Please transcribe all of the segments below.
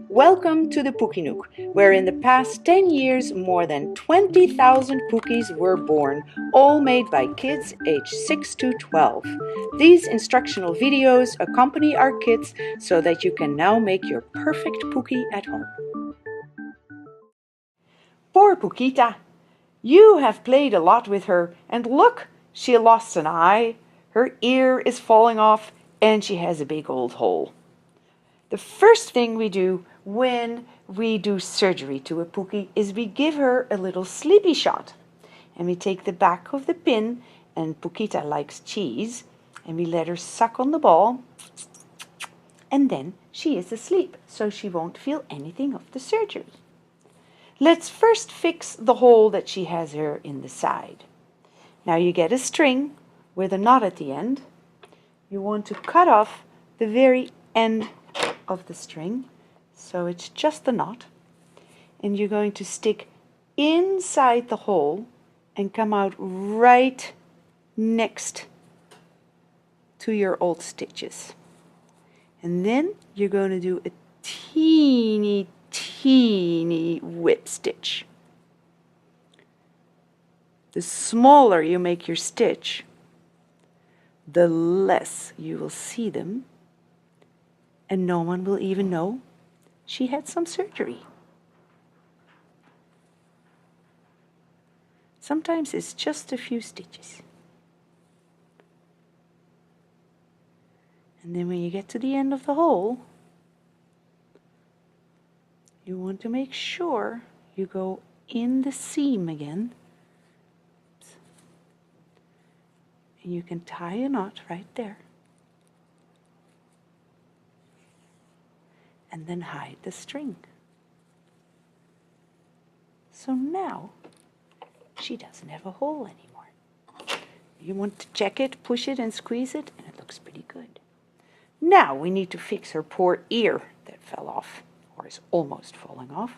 Welcome to the Poekie Nook, where in the past 10 years more than 20,000 Poekies were born, all made by kids aged 6 to 12. These instructional videos accompany our kids so that you can now make your perfect Poekie at home. Poor Poekita! You have played a lot with her, and look, she lost an eye, her ear is falling off, and she has a big old hole. The first thing we do when we do surgery to a Poekie is we give her a little sleepy shot. And we take the back of the pin, and Poekita likes cheese, and we let her suck on the ball, and then she is asleep, so she won't feel anything of the surgery. Let's first fix the hole that she has here in the side. Now you get a string with a knot at the end. You want to cut off the very end of the string, so it's just the knot, and you're going to stick inside the hole and come out right next to your old stitches. And then you're going to do a teeny whip stitch. The smaller you make your stitch, the less you will see them, and no one will even know she had some surgery. Sometimes it's just a few stitches. And then when you get to the end of the hole, you want to make sure you go in the seam again. And you can tie a knot right there. And then hide the string. So now she doesn't have a hole anymore. You want to check it, push it and squeeze it, and it looks pretty good. Now we need to fix her poor ear that fell off, or is almost falling off.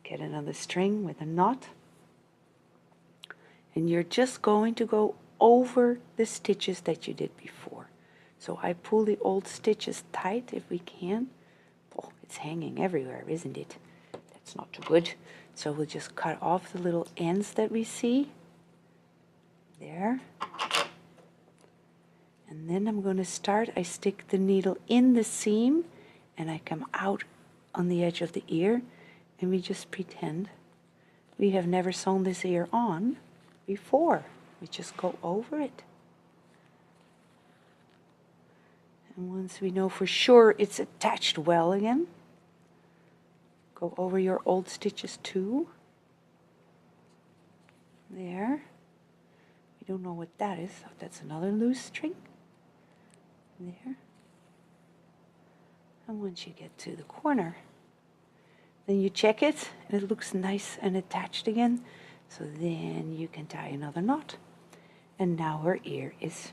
Get another string with a knot, and you're just going to go over the stitches that you did before. So I pull the old stitches tight if we can. Oh, it's hanging everywhere, isn't it? That's not too good. So we'll just cut off the little ends that we see. There. And then I'm going to start, I stick the needle in the seam, and I come out on the edge of the ear, and we just pretend we have never sewn this ear on before. We just go over it. And once we know for sure it's attached well again, go over your old stitches too. There. We don't know what that is, so that's another loose string. There. And once you get to the corner, then you check it, and it looks nice and attached again. So then you can tie another knot. And now her ear is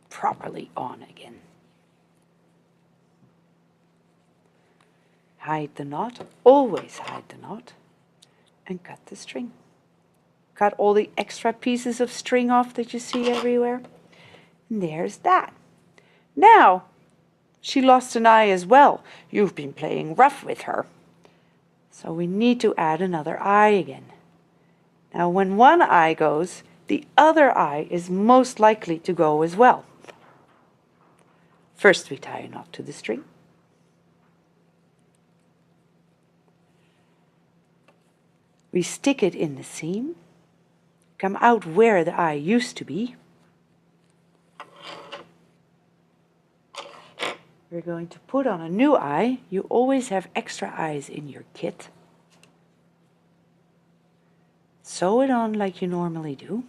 properly on again. Hide the knot, always hide the knot, and cut the string. Cut all the extra pieces of string off that you see everywhere. And there's that. Now, she lost an eye as well. You've been playing rough with her. So we need to add another eye again. Now, when one eye goes, the other eye is most likely to go as well. First we tie a knot to the string. We stick it in the seam, come out where the eye used to be. We're going to put on a new eye. You always have extra eyes in your kit. Sew it on like you normally do.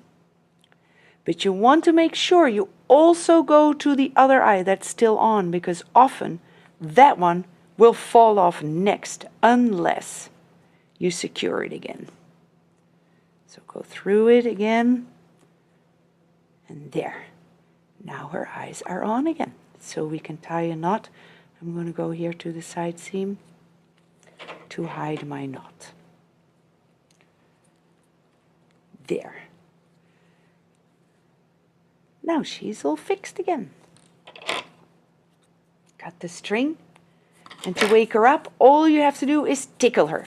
But you want to make sure you also go to the other eye that's still on, because often that one will fall off next unless you secure it again. So go through it again, and there. Now her eyes are on again. So we can tie a knot. I'm going to go here to the side seam to hide my knot. There. Now she's all fixed again. Cut the string, And to wake her up, all you have to do is tickle her.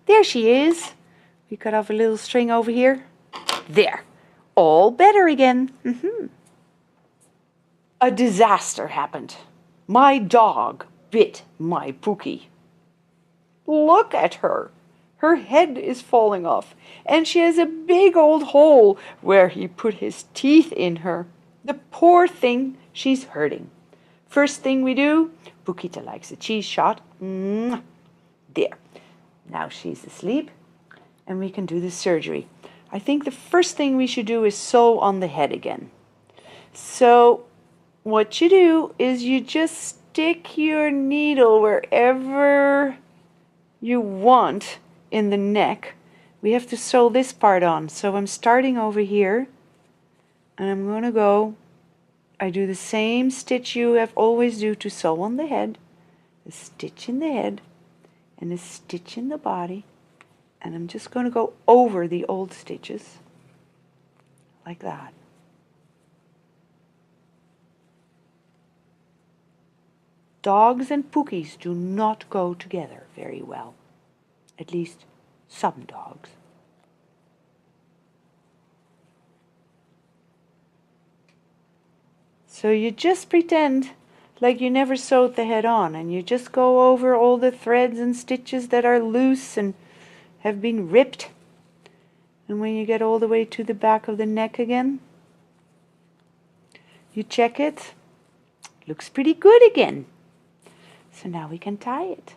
There she is. We cut off a little string over here. There. All better again. A disaster happened. My dog bit my Poekie. Look at her. Her head is falling off, and she has a big old hole where he put his teeth in her. The poor thing, she's hurting. First thing we do, Poekie likes a cheese shot. There. Now she's asleep, and we can do the surgery. I think the first thing we should do is sew on the head again. So what you do is you just stick your needle wherever you want in the neck. We have to sew this part on. So I'm starting over here, and I'm going to go. I do the same stitch you have always do to sew on the head. A stitch in the head and a stitch in the body. And I'm just going to go over the old stitches like that. Dogs and Poekies do not go together very well. At least some dogs. So you just pretend like you never sewed the head on, and you just go over all the threads and stitches that are loose and have been ripped. And when you get all the way to the back of the neck again, you check it. Looks pretty good again. So now we can tie it.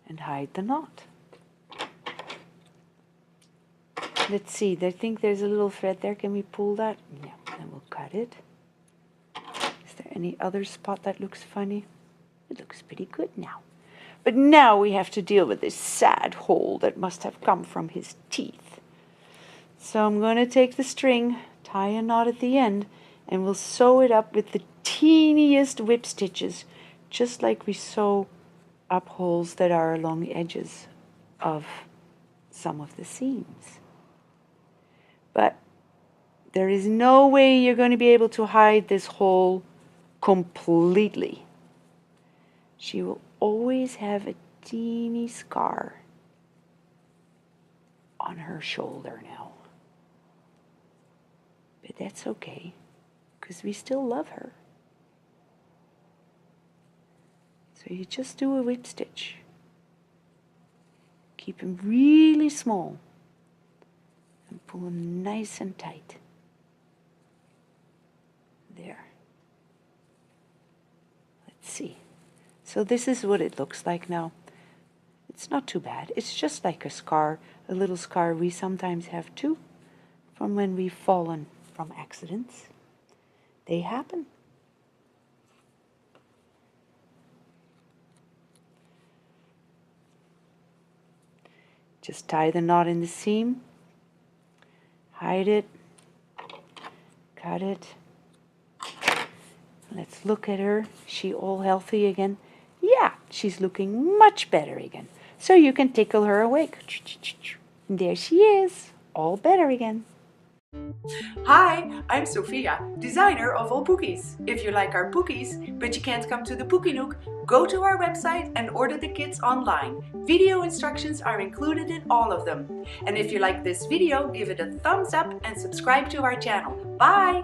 And hide the knot. Let's see, I think there's a little thread there. Can we pull that? Yeah, then we'll cut it. Is there any other spot that looks funny? It looks pretty good now. But now we have to deal with this sad hole that must have come from his teeth. So I'm going to take the string, tie a knot at the end, and we'll sew it up with the teeniest whip stitches, just like we sew up holes that are along the edges of some of the seams. But there is no way you're going to be able to hide this hole completely. She will always have a teeny scar on her shoulder now. But that's okay, because we still love her. So you just do a whip stitch. Keep them really small and pull them nice and tight. There. Let's see. So this is what it looks like now. It's not too bad. It's just like a scar, a little scar we sometimes have too, from when we've fallen from accidents. They happen. Just tie the knot in the seam, hide it, cut it. Let's look at her. Is she all healthy again? Yeah, she's looking much better again. So you can tickle her awake. And there she is, all better again. Hi, I'm Sophia, designer of all Poekies. If you like our Poekies, but you can't come to the Poekie Nook, go to our website and order the kits online. Video instructions are included in all of them. And if you like this video, give it a thumbs up and subscribe to our channel. Bye!